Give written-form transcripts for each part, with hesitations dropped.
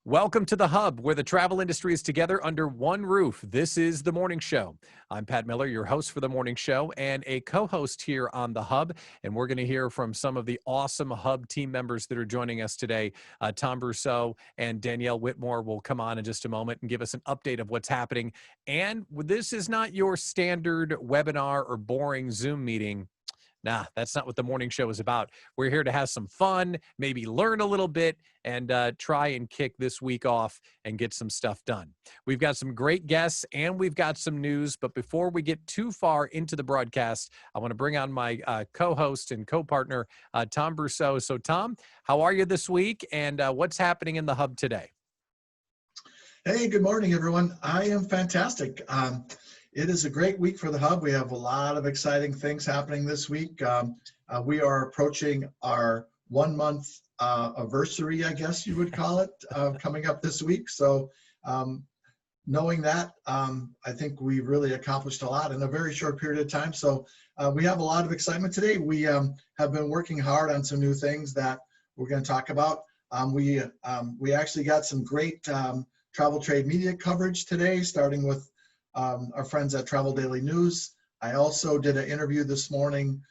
Welcome to The Hub, where the travel industry is together under one roof. This is The Morning Show. I'm Pat Miller, your host for The Morning Show, and a co-host here on The Hub. And we're going to hear from some of the awesome Hub team members that are joining us today. Tom Brousseau and Danielle Whitmore will come on in just a moment and give us an update of what's happening. And this is not your standard webinar or boring Zoom meeting. Nah, that's not what the morning show is about. We're here to have some fun, maybe learn a little bit, and try and kick this week off and get some stuff done. We've got some great guests and we've got some news. But before we get too far into the broadcast, I want to bring on my co-host and co-partner, Tom Brousseau. So, Tom, how are you this week? And what's happening in the Hub today? Hey, good morning, everyone. I am fantastic. It is a great week for the Hub. We have a lot of exciting things happening this week. We are approaching our 1 month anniversary, I guess you would call it, coming up this week. So knowing that, I think we really accomplished a lot in a very short period of time. So we have a lot of excitement today. We have been working hard on some new things that we're going to talk about. We actually got some great travel trade media coverage today, starting with our friends at Travel Daily News. I also did an interview this morning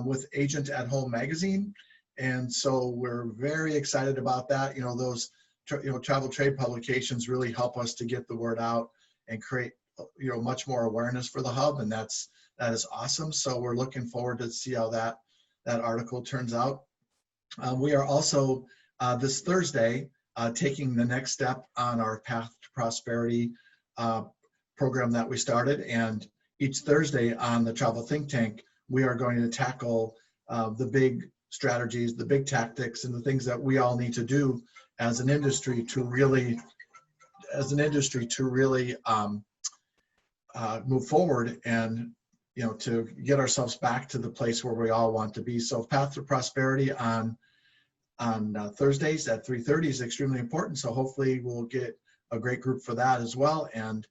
with Agent at Home magazine, and so we're very excited about that. You know, those travel trade publications really help us to get the word out and create much more awareness for the Hub, and that is awesome. So we're looking forward to see how that article turns out. We are also this Thursday taking the next step on our Path to Prosperity program that we started, and each Thursday on the Travel Think Tank, we are going to tackle the big strategies, the big tactics, and the things that we all need to do as an industry to really move forward and to get ourselves back to the place where we all want to be. So Path to Prosperity on Thursdays at 3:30 is extremely important. So hopefully we'll get a great group for that as well, and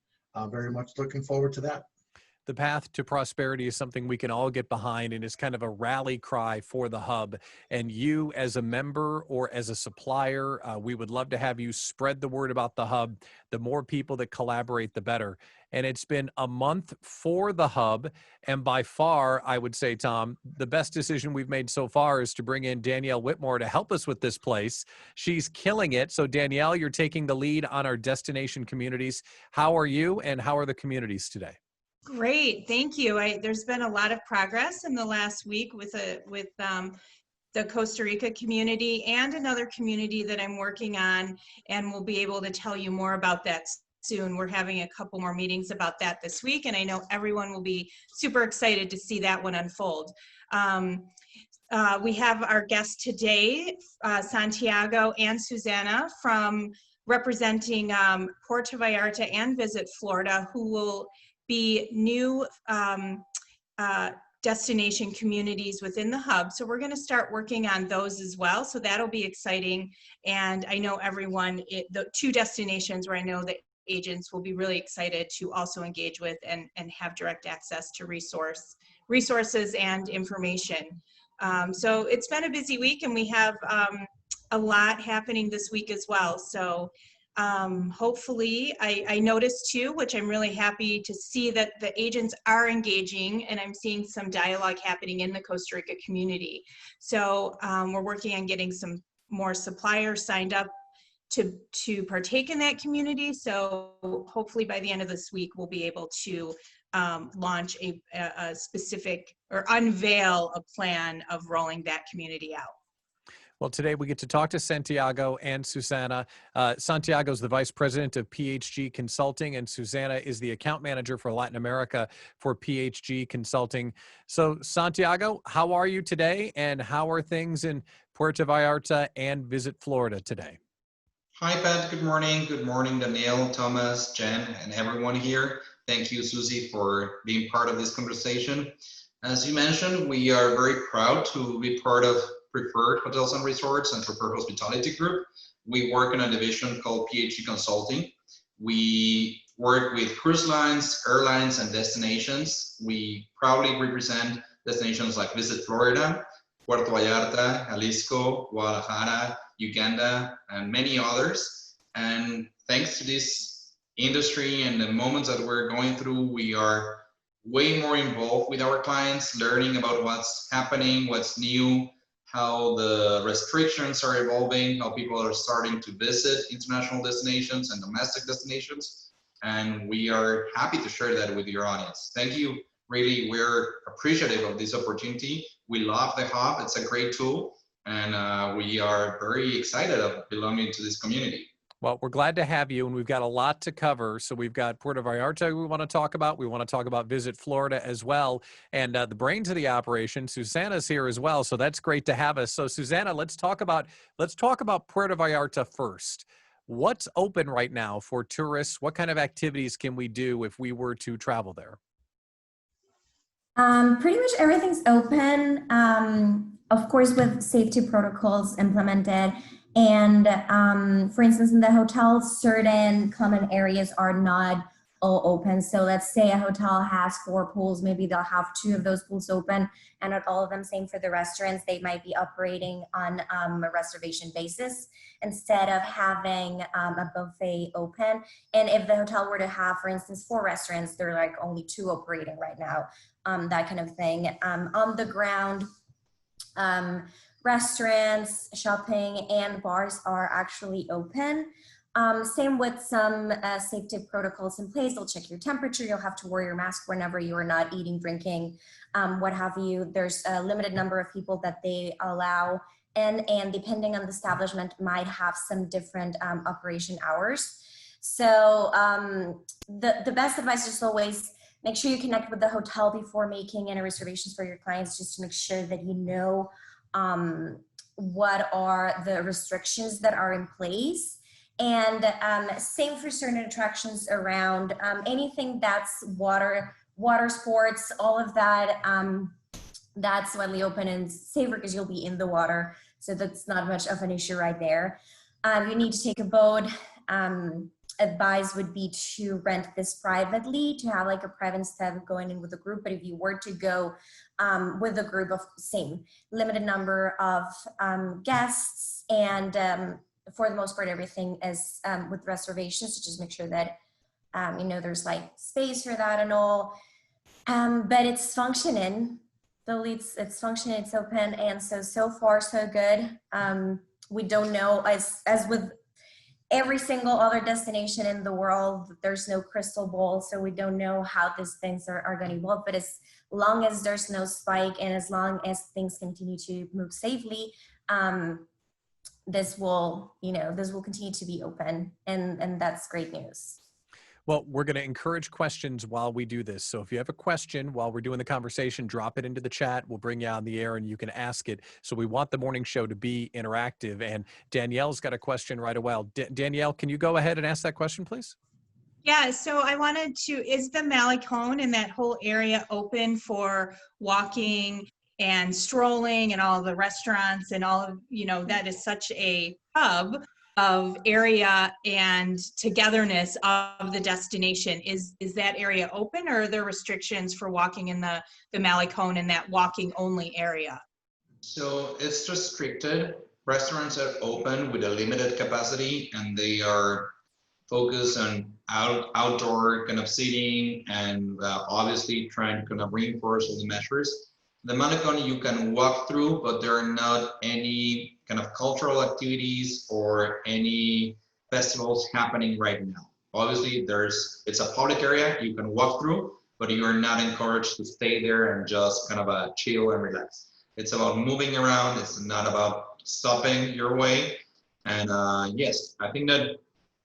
very much looking forward to that. The Path to Prosperity is something we can all get behind, and it's kind of a rally cry for the Hub. And you as a member or as a supplier, we would love to have you spread the word about the Hub. The more people that collaborate, the better. And it's been a month for the Hub. And by far, I would say, Tom, the best decision we've made so far is to bring in Danielle Whitmore to help us with this place. She's killing it. So Danielle, you're taking the lead on our destination communities. How are you and how are the communities today? Great, thank you. There's been a lot of progress in the last week with the Costa Rica community and another community that I'm working on, and we'll be able to tell you more about that soon. We're having a couple more meetings about that this week, and I know everyone will be super excited to see that one unfold. We have our guests today, Santiago and Susanna from representing Puerto Vallarta and Visit Florida, who will be new destination communities within the Hub. So we're going to start working on those as well. So that'll be exciting. And I know everyone, the two destinations where I know that agents will be really excited to also engage with and have direct access to resources and information. So it's been a busy week, and we have a lot happening this week as well. So hopefully, I noticed too, which I'm really happy to see, that the agents are engaging, and I'm seeing some dialogue happening in the Costa Rica community. So we're working on getting some more suppliers signed up to partake in that community. So hopefully by the end of this week, we'll be able to launch a specific, or unveil a plan of rolling that community out. Well, today we get to talk to Santiago and Susanna. Santiago is the Vice President of PHG Consulting, and Susanna is the Account Manager for Latin America for PHG Consulting. So, Santiago, how are you today, and how are things in Puerto Vallarta and Visit Florida today? Hi, Pat. Good morning. Good morning, Danielle, Thomas, Jen, and everyone here. Thank you, Susie, for being part of this conversation. As you mentioned, we are very proud to be part of Preferred Hotels and Resorts and Preferred Hospitality Group. We work in a division called PHG Consulting. We work with cruise lines, airlines, and destinations. We proudly represent destinations like Visit Florida, Puerto Vallarta, Jalisco, Guadalajara, Uganda, and many others. And thanks to this industry and the moments that we're going through, we are way more involved with our clients, learning about what's happening, what's new, how the restrictions are evolving, how people are starting to visit international destinations and domestic destinations. And we are happy to share that with your audience. Thank you. Really, we're appreciative of this opportunity. We love the Hub. It's a great tool. And we are very excited of belonging to this community. Well, we're glad to have you, and we've got a lot to cover. So we've got Puerto Vallarta we want to talk about. We want to talk about Visit Florida as well. And the brains of the operation, Susanna's here as well. So that's great to have us. So Susanna, let's talk about Puerto Vallarta first. What's open right now for tourists? What kind of activities can we do if we were to travel there? Pretty much everything's open, of course, with safety protocols implemented. And for instance, in the hotels, certain common areas are not all open. So let's say a hotel has 4 pools, maybe they'll have 2 of those pools open and not all of them. Same for the restaurants, they might be operating on a reservation basis instead of having a buffet open. And if the hotel were to have, for instance, 4 restaurants, they're like only 2 operating right now, that kind of thing. On the ground, restaurants, shopping, and bars are actually open. Same with some safety protocols in place. They'll check your temperature. You'll have to wear your mask whenever you are not eating, drinking, what have you. There's a limited number of people that they allow, and depending on the establishment, might have some different operation hours. So the best advice is always make sure you connect with the hotel before making any reservations for your clients, just to make sure that you know what are the restrictions that are in place. And same for certain attractions around anything that's water sports, all of that, that's widely open and safer because you'll be in the water. So that's not much of an issue right there. You need to take a boat. Advice would be to rent this privately, to have like a private step going in with a group. But if you were to go with a group of same limited number of guests, and for the most part, everything is with reservations, so just make sure that you know there's like space for that and all. But it's functioning. It's functioning. It's open, and so far so good. We don't know, as with every single other destination in the world, there's no crystal ball, so we don't know how these things are going to evolve. But as long as there's no spike and as long as things continue to move safely, this will continue to be open, and that's great news. Well, we're going to encourage questions while we do this. So if you have a question while we're doing the conversation, drop it into the chat. We'll bring you on the air and you can ask it. So we want the morning show to be interactive. And Danielle's got a question right away. Danielle, can you go ahead and ask that question, please? Yeah, so I wanted to, is the Malecón and that whole area open for walking and strolling and all the restaurants and all of, that is such a hub of area and togetherness of the destination. Is that area open, or are there restrictions for walking in the Malecón in that walking only area? So it's restricted. Restaurants are open with a limited capacity, and they are focused on outdoor kind of seating and obviously trying to kind of reinforce all the measures. The Malecón you can walk through, but there are not any kind of cultural activities or any festivals happening right now. Obviously, it's a public area you can walk through, but you are not encouraged to stay there and just kind of chill and relax. It's about moving around. It's not about stopping your way. And yes, I think that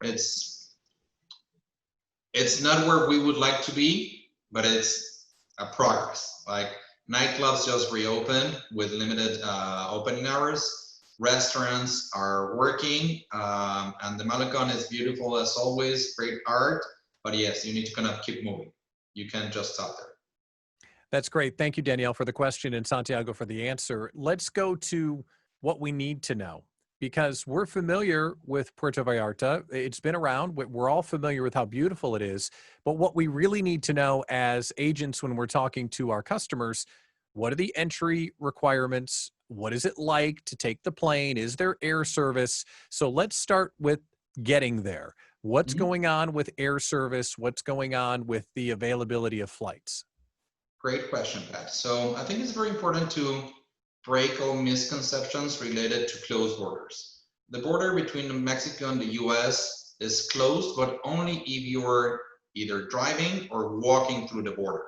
it's not where we would like to be, but it's a progress. Like, nightclubs just reopened with limited opening hours. Restaurants are working, and the Malecón is beautiful as always, great art. But yes, you need to kind of keep moving. You can't just stop there. That's great. Thank you, Danielle, for the question, and Santiago for the answer. Let's go to what we need to know, because we're familiar with Puerto Vallarta. It's been around. We're all familiar with how beautiful it is. But what we really need to know as agents when we're talking to our customers, what are the entry requirements? What is it like to take the plane? Is there air service? So let's start with getting there. What's Mhm. going on with air service? What's going on with the availability of flights? Great question, Pat. So I think it's very important to break all misconceptions related to closed borders. The border between Mexico and the US is closed, but only if you're either driving or walking through the border.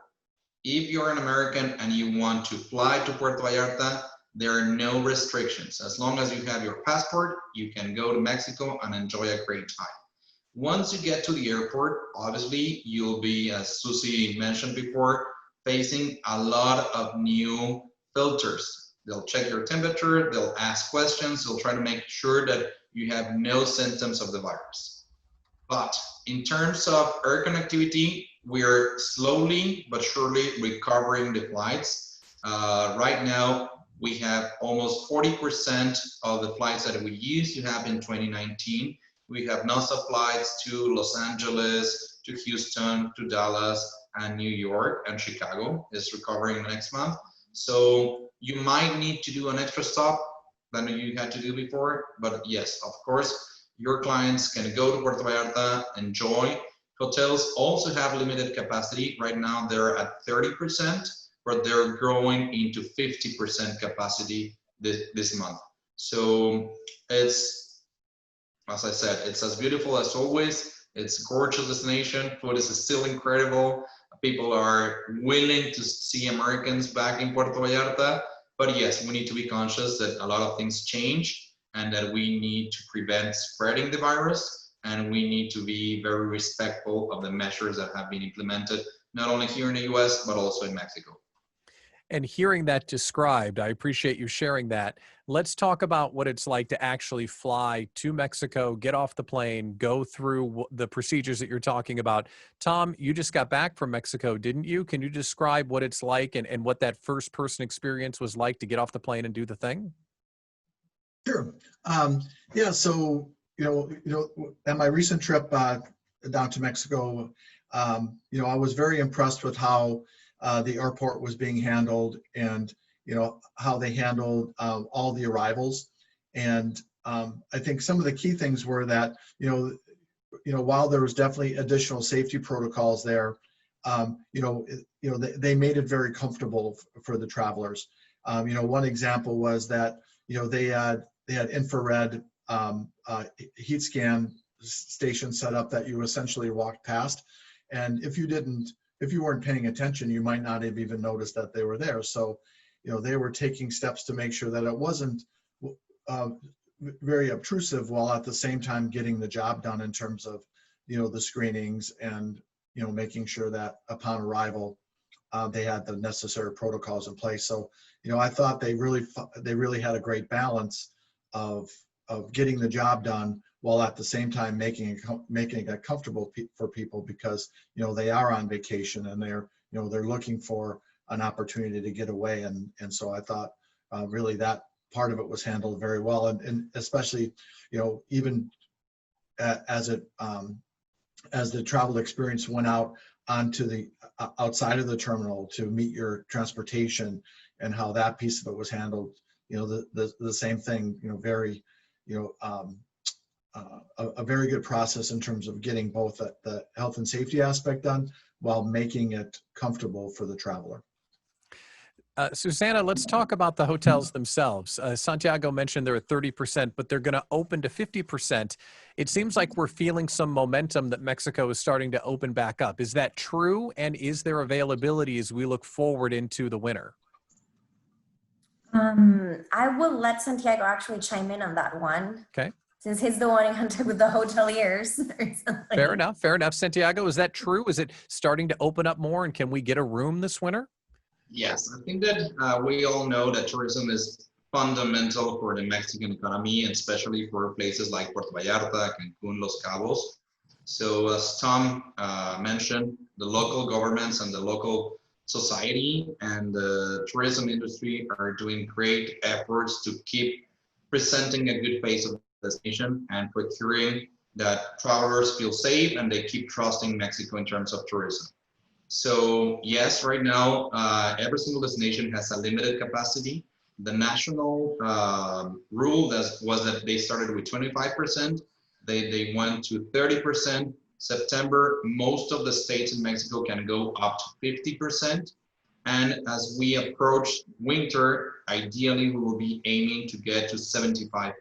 If you're an American and you want to fly to Puerto Vallarta, there are no restrictions. As long as you have your passport, you can go to Mexico and enjoy a great time. Once you get to the airport, obviously, you'll be, as Susie mentioned before, facing a lot of new filters. They'll check your temperature, they'll ask questions, they'll try to make sure that you have no symptoms of the virus. But in terms of air connectivity, we're slowly but surely recovering the flights. Right now, we have almost 40% of the flights that we used to have in 2019. We have non-stop flights to Los Angeles, to Houston, to Dallas, and New York, and Chicago is recovering next month. So you might need to do an extra stop than you had to do before. But yes, of course, your clients can go to Puerto Vallarta, enjoy. Hotels also have limited capacity. Right now, they're at 30%, but they're growing into 50% capacity this month. So it's, as I said, it's as beautiful as always. It's a gorgeous destination. Food is still incredible. People are willing to see Americans back in Puerto Vallarta. But yes, we need to be conscious that a lot of things change and that we need to prevent spreading the virus. And we need to be very respectful of the measures that have been implemented, not only here in the US, but also in Mexico. And hearing that described, I appreciate you sharing that. Let's talk about what it's like to actually fly to Mexico, get off the plane, go through the procedures that you're talking about. Tom, you just got back from Mexico, didn't you? Can you describe what it's like and what that first person experience was like to get off the plane and do the thing? Sure. Yeah. So at my recent trip down to Mexico, I was very impressed with how the airport was being handled, and how they handled all the arrivals. And I think some of the key things were that while there was definitely additional safety protocols there, they made it very comfortable for the travelers. One example was that they had infrared heat scan stations set up that you essentially walked past, and if you weren't paying attention, you might not have even noticed that they were there. So they were taking steps to make sure that it wasn't very obtrusive, while at the same time getting the job done in terms of the screenings and making sure that upon arrival they had the necessary protocols in place. So I thought they really had a great balance of getting the job done, while at the same time making it comfortable for people, because they are on vacation and they're looking for an opportunity to get away. And so I thought really that part of it was handled very well, and especially even as the travel experience went out onto the outside of the terminal to meet your transportation, and how that piece of it was handled. The same thing. Very a very good process in terms of getting both the health and safety aspect done while making it comfortable for the traveler. Susanna, let's talk about the hotels themselves. Santiago mentioned they're at 30%, but they're going to open to 50%. It seems like we're feeling some momentum that Mexico is starting to open back up. Is that true? And is there availability as we look forward into the winter? I will let Santiago actually chime in on that one. Okay. Since he's the one in contact with the hoteliers recently. Fair enough. Fair enough. Santiago, is that true? Is it starting to open up more, and can we get a room this winter? Yes, I think that we all know that tourism is fundamental for the Mexican economy, and especially for places like Puerto Vallarta, Cancun, Los Cabos. So as Tom mentioned, the local governments and the local society and the tourism industry are doing great efforts to keep presenting a good face of the destination and procuring that travelers feel safe and they keep trusting Mexico in terms of tourism. So yes, right now, every single destination has a limited capacity. The national rule was that they started with 25%. They went to 30%. September, most of the states in Mexico can go up to 50%. And as we approach winter, ideally we will be aiming to get to 75%.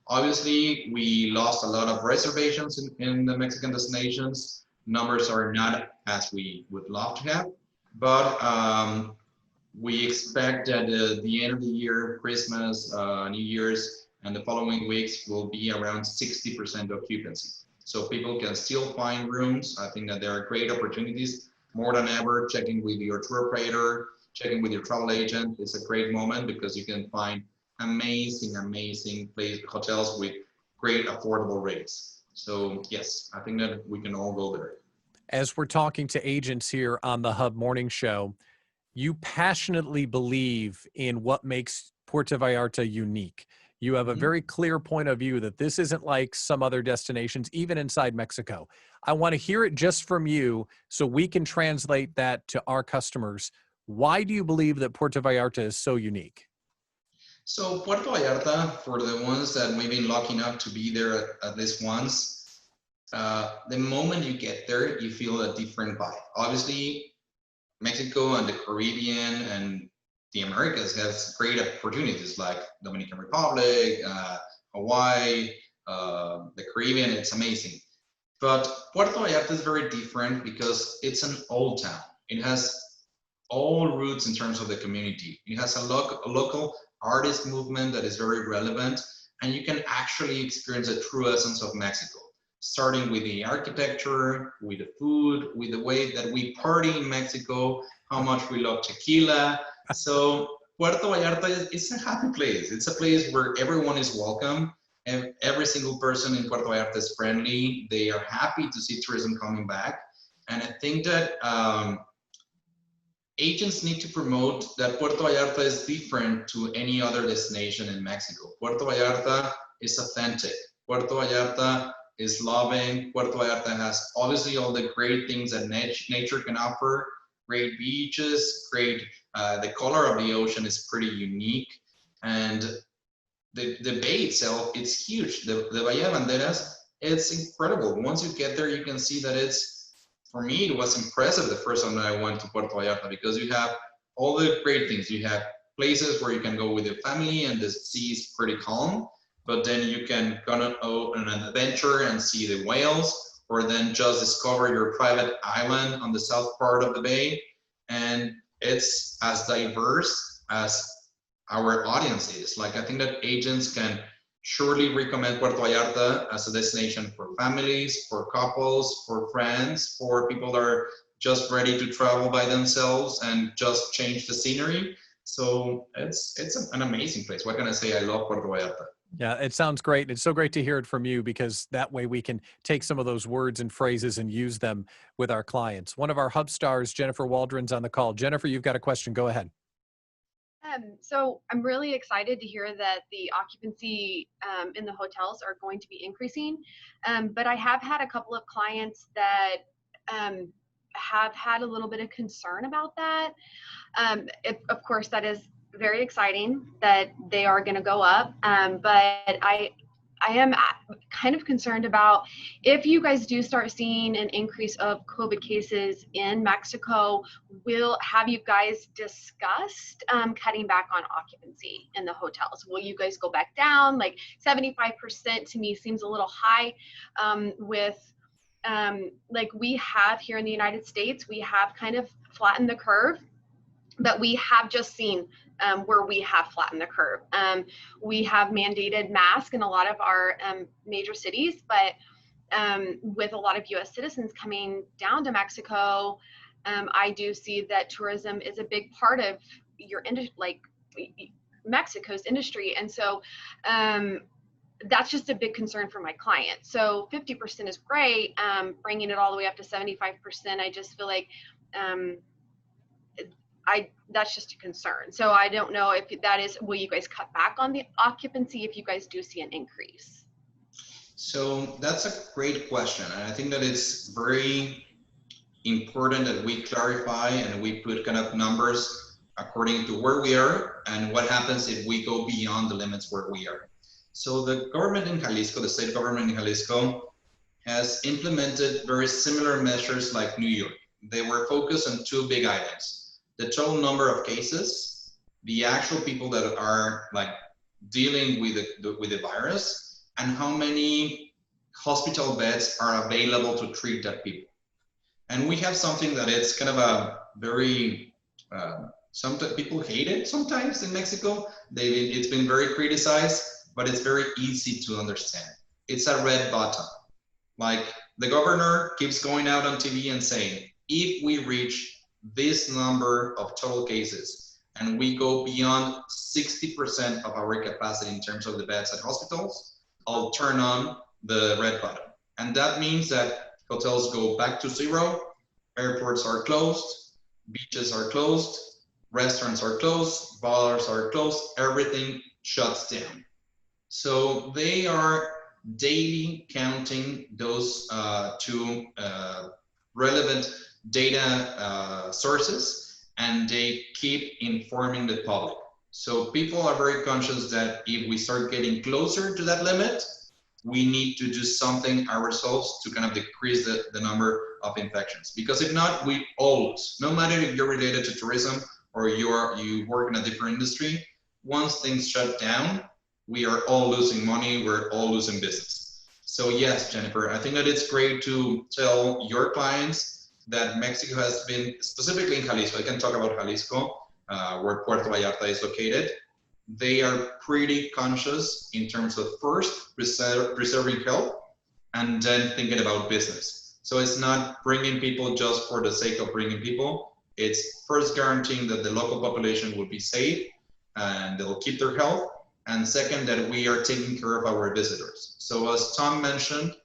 Obviously, we lost a lot of reservations in the Mexican destinations. Numbers are not as we would love to have, but we expect that the end of the year, Christmas, New Year's, and the following weeks will be around 60% occupancy. So people can still find rooms. I think that there are great opportunities, more than ever. Checking with your tour operator, checking with your travel agent. It's a great moment because you can find amazing hotels with great affordable rates. So yes, I think that we can all go there. As we're talking to agents here on the Hub Morning Show, you passionately believe in what makes Puerto Vallarta unique. You have a very clear point of view that this isn't like some other destinations, even inside Mexico. I want to hear it just from you so we can translate that to our customers. Why do you believe that Puerto Vallarta is so unique? So Puerto Vallarta, for the ones that we've been lucky enough to be there at least once, the moment you get there, you feel a different vibe. Obviously, Mexico and the Caribbean and the Americas has great opportunities like Dominican Republic, Hawaii, the Caribbean. It's amazing. But Puerto Vallarta is very different because it's an old town. It has all roots in terms of the community. It has a local artist movement that is very relevant, and you can actually experience the true essence of Mexico, starting with the architecture, with the food, with the way that we party in Mexico, how much we love tequila. So Puerto Vallarta is a happy place. It's a place where everyone is welcome, and every single person in Puerto Vallarta is friendly. They are happy to see tourism coming back. And I think that agents need to promote that Puerto Vallarta is different to any other destination in Mexico. Puerto Vallarta is authentic. Puerto Vallarta is loving. Puerto Vallarta has obviously all the great things that nature can offer. Great beaches, the color of the ocean is pretty unique. And the bay itself, it's huge. The Bahía de Banderas, it's incredible. Once you get there, you can see that for me, it was impressive the first time that I went to Puerto Vallarta because you have all the great things. You have places where you can go with your family and the sea is pretty calm, but then you can go on an adventure and see the whales, or then just discover your private island on the south part of the bay. And it's as diverse as our audience is. Like, I think that agents can surely recommend Puerto Vallarta as a destination for families, for couples, for friends, for people that are just ready to travel by themselves and just change the scenery. So it's an amazing place. What can I say? I love Puerto Vallarta. Yeah, it sounds great. It's so great to hear it from you because that way we can take some of those words and phrases and use them with our clients. One of our Hub stars, Jennifer Waldron's on the call. Jennifer, you've got a question. Go ahead. So I'm really excited to hear that the occupancy in the hotels are going to be increasing. But I have had a couple of clients that have had a little bit of concern about that. Of course, that is very exciting that they are going to go up. But I am kind of concerned about if you guys do start seeing an increase of COVID cases in Mexico, have you guys discussed cutting back on occupancy in the hotels? Will you guys go back down? Like 75% to me seems a little high like we have here in the United States, we have kind of flattened the curve, but we have just seen where we have flattened the curve. We have mandated masks in a lot of our major cities, but with a lot of US citizens coming down to Mexico, I do see that tourism is a big part of Mexico's industry. And so that's just a big concern for my client. So 50% is great. Bringing it all the way up to 75%, I just feel like that's just a concern. So I don't know if that is, will you guys cut back on the occupancy if you guys do see an increase? So that's a great question. And I think that it's very important that we clarify and we put kind of numbers according to where we are and what happens if we go beyond the limits where we are. So the government in Jalisco, the state government in Jalisco, has implemented very similar measures like New York. They were focused on two big items: the total number of cases, the actual people that are like dealing with the virus, and how many hospital beds are available to treat that people. And we have something that it's kind of a very sometimes people hate it sometimes in Mexico. It's been very criticized, but it's very easy to understand. It's a red button. Like the governor keeps going out on TV and saying, if we reach this number of total cases and we go beyond 60% of our capacity in terms of the beds at hospitals, I'll turn on the red button. And that means that hotels go back to zero, airports are closed, beaches are closed, restaurants are closed, bars are closed, everything shuts down. So they are daily counting those two relevant data sources, and they keep informing the public. So people are very conscious that if we start getting closer to that limit, we need to do something ourselves to kind of decrease the number of infections. Because if not, we all lose. No matter if you're related to tourism or you work in a different industry, once things shut down, we are all losing money, we're all losing business. So yes, Jennifer, I think that it's great to tell your clients that Mexico has been, specifically in Jalisco, I can talk about Jalisco, where Puerto Vallarta is located. They are pretty conscious in terms of first preserving health and then thinking about business. So it's not bringing people just for the sake of bringing people. It's first guaranteeing that the local population will be safe and they'll keep their health. And second, that we are taking care of our visitors. So as Tom mentioned,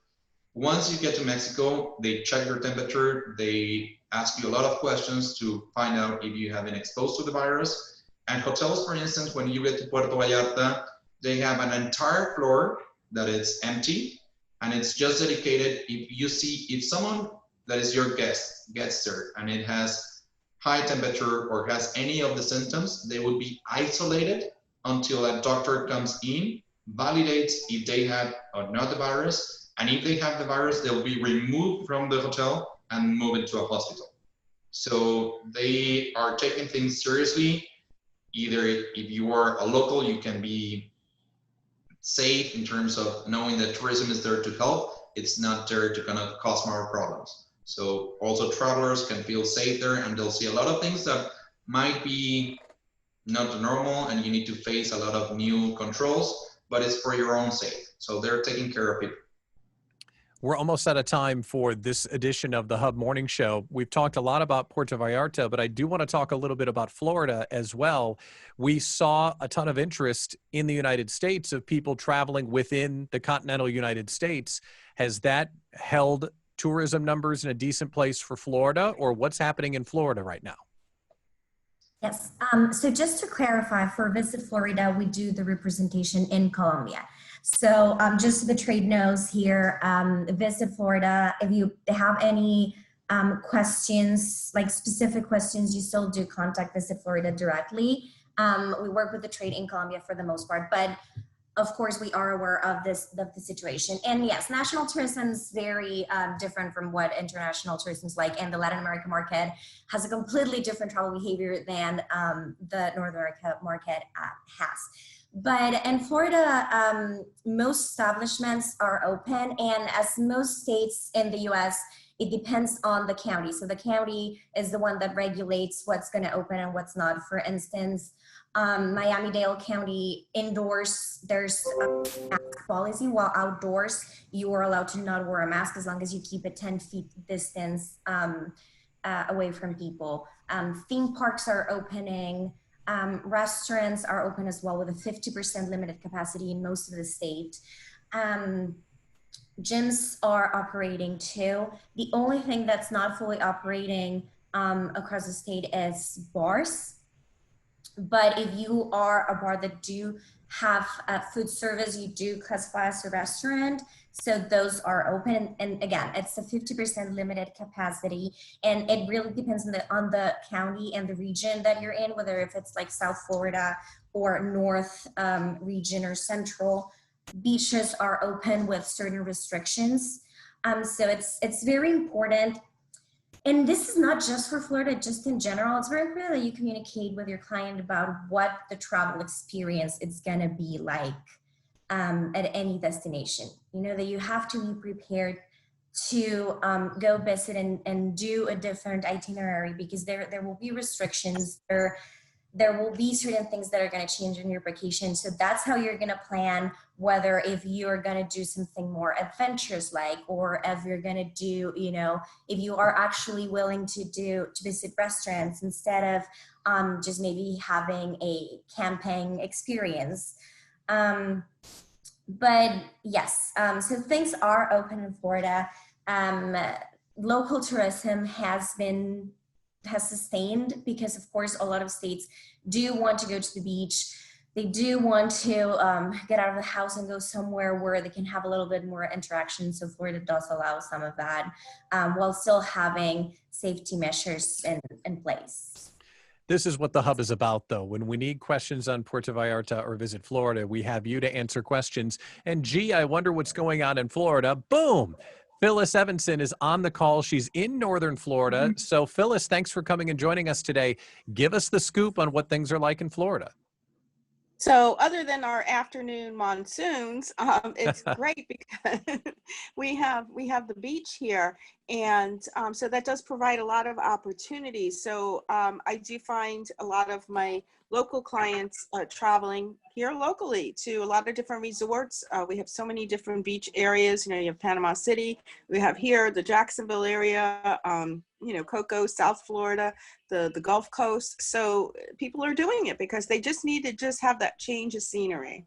once you get to Mexico, they check your temperature. They ask you a lot of questions to find out if you have been exposed to the virus. And hotels, for instance, when you get to Puerto Vallarta, they have an entire floor that is empty and it's just dedicated. If someone that is your guest gets there and it has high temperature or has any of the symptoms, they will be isolated until a doctor comes in, validates if they have or not the virus, and if they have the virus, they'll be removed from the hotel and moved into a hospital. So they are taking things seriously. Either if you are a local, you can be safe in terms of knowing that tourism is there to help. It's not there to kind of cause more problems. So also travelers can feel safe there and they'll see a lot of things that might be not normal and you need to face a lot of new controls, but it's for your own sake. So they're taking care of people. We're almost out of time for this edition of the Hub Morning Show. We've talked a lot about Puerto Vallarta, but I do want to talk a little bit about Florida as well. We saw a ton of interest in the United States of people traveling within the continental United States. Has that held tourism numbers in a decent place for Florida, or what's happening in Florida right now? Yes, so just to clarify, for Visit Florida, we do the representation in Colombia. So just so the trade knows here, Visit Florida, if you have any questions, like specific questions, you still do contact Visit Florida directly. We work with the trade in Colombia for the most part, but of course we are aware of the situation. And yes, national tourism is very different from what international tourism is like, and the Latin American market has a completely different travel behavior than the North America market has. But in Florida, most establishments are open, and as most states in the US, it depends on the county. So the county is the one that regulates what's going to open and what's not. For instance, Miami-Dade County indoors, there's a mask policy, while outdoors, you are allowed to not wear a mask as long as you keep a 10 feet distance away from people. Theme parks are opening. Restaurants are open as well with a 50% limited capacity in most of the state. Gyms are operating too. The only thing that's not fully operating across the state is bars. But if you are a bar that do have food service, you do classify as a restaurant. So those are open. And again, it's a 50% limited capacity. And it really depends on the county and the region that you're in, whether if it's like South Florida or North region or Central. beaches are open with certain restrictions. So it's very important. And this is not just for Florida, just in general. It's very important that you communicate with your client about what the travel experience is going to be like at any destination. You know, that you have to be prepared to go visit and do a different itinerary, because there will be restrictions. There will be certain things that are going to change in your vacation. So that's how you're going to plan, whether if you're going to do something more adventurous like, or if you're going to do, you know, if you are actually willing to visit restaurants instead of just maybe having a camping experience. But yes, so things are open in Florida. Local tourism has sustained, because of course a lot of states do want to go to the beach. They do want to get out of the house and go somewhere where they can have a little bit more interaction. So Florida does allow some of that, while still having safety measures in place. This is what the hub is about, though. When we need questions on Puerto Vallarta or Visit Florida, we have you to answer questions. And gee, I wonder what's going on in Florida. Boom! Phyllis Evanson is on the call. She's in Northern Florida. So Phyllis, thanks for coming and joining us today. Give us the scoop on what things are like in Florida. So other than our afternoon monsoons, it's great because we have the beach here, and so that does provide a lot of opportunities. So I do find a lot of my local clients traveling here locally to a lot of different resorts. We have so many different beach areas. You know, you have Panama City, we have here the Jacksonville area, you know, Cocoa, South Florida, the Gulf Coast. So people are doing it because they just need to just have that change of scenery.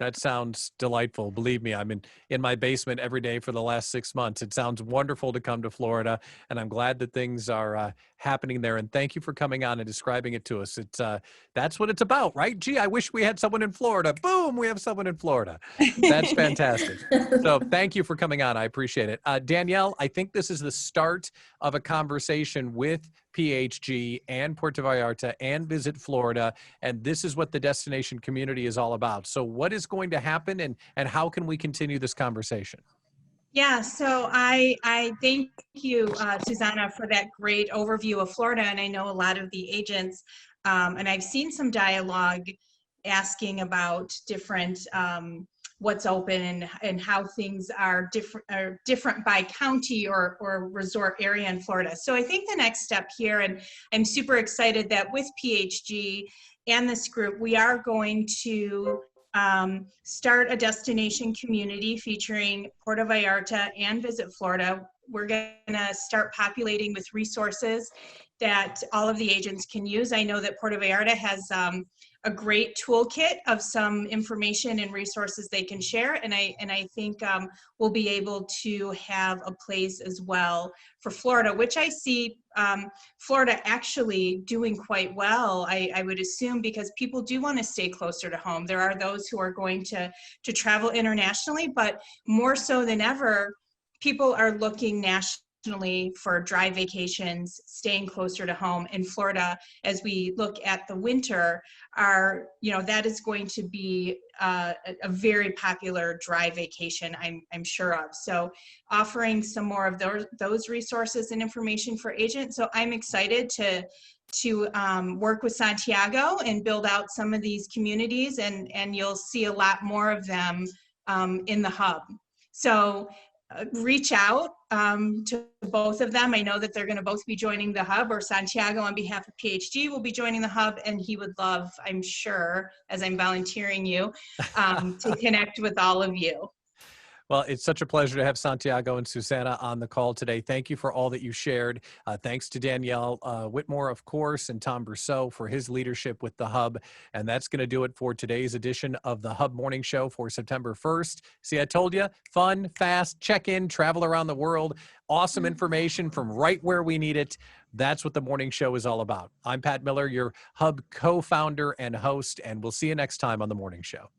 That sounds delightful. Believe me, I'm in my basement every day for the last 6 months. It sounds wonderful to come to Florida, and I'm glad that things are happening there. And thank you for coming on and describing it to us. It's that's what it's about, right? Gee, I wish we had someone in Florida. Boom, we have someone in Florida. That's fantastic. So thank you for coming on. I appreciate it. Danielle, I think this is the start of a conversation with PHG and Puerto Vallarta and Visit Florida, and this is what the destination community is all about. So what is going to happen, and how can we continue this conversation? Yeah, so I thank you, Susanna, for that great overview of Florida. And I know a lot of the agents, and I've seen some dialogue asking about different what's open and how things are different by county or resort area in Florida. So I think the next step here, and I'm super excited that with PHG and this group, we are going to start a destination community featuring Puerto Vallarta and Visit Florida. We're going to start populating with resources that all of the agents can use. I know that Puerto Vallarta has a great toolkit of some information and resources they can share, and I think we'll be able to have a place as well for Florida, which I see Florida actually doing quite well, I would assume, because people do want to stay closer to home. There are those who are going to travel internationally, but more so than ever, people are looking nationally for dry vacations, staying closer to home. In Florida, as we look at the winter, that is going to be a very popular dry vacation, I'm sure of. So offering some more of those resources and information for agents. So I'm excited to work with Santiago and build out some of these communities, and you'll see a lot more of them in the hub. So reach out to both of them. I know that they're going to both be joining the hub, or Santiago on behalf of PHG will be joining the hub, and he would love, I'm sure, as I'm volunteering you, to connect with all of you. Well, it's such a pleasure to have Santiago and Susanna on the call today. Thank you for all that you shared. Thanks to Danielle Whitmore, of course, and Tom Brousseau for his leadership with the Hub. And that's going to do it for today's edition of the Hub Morning Show for September 1st. See, I told you, fun, fast, check-in, travel around the world, awesome information from right where we need it. That's what the morning show is all about. I'm Pat Miller, your Hub co-founder and host, and we'll see you next time on the morning show.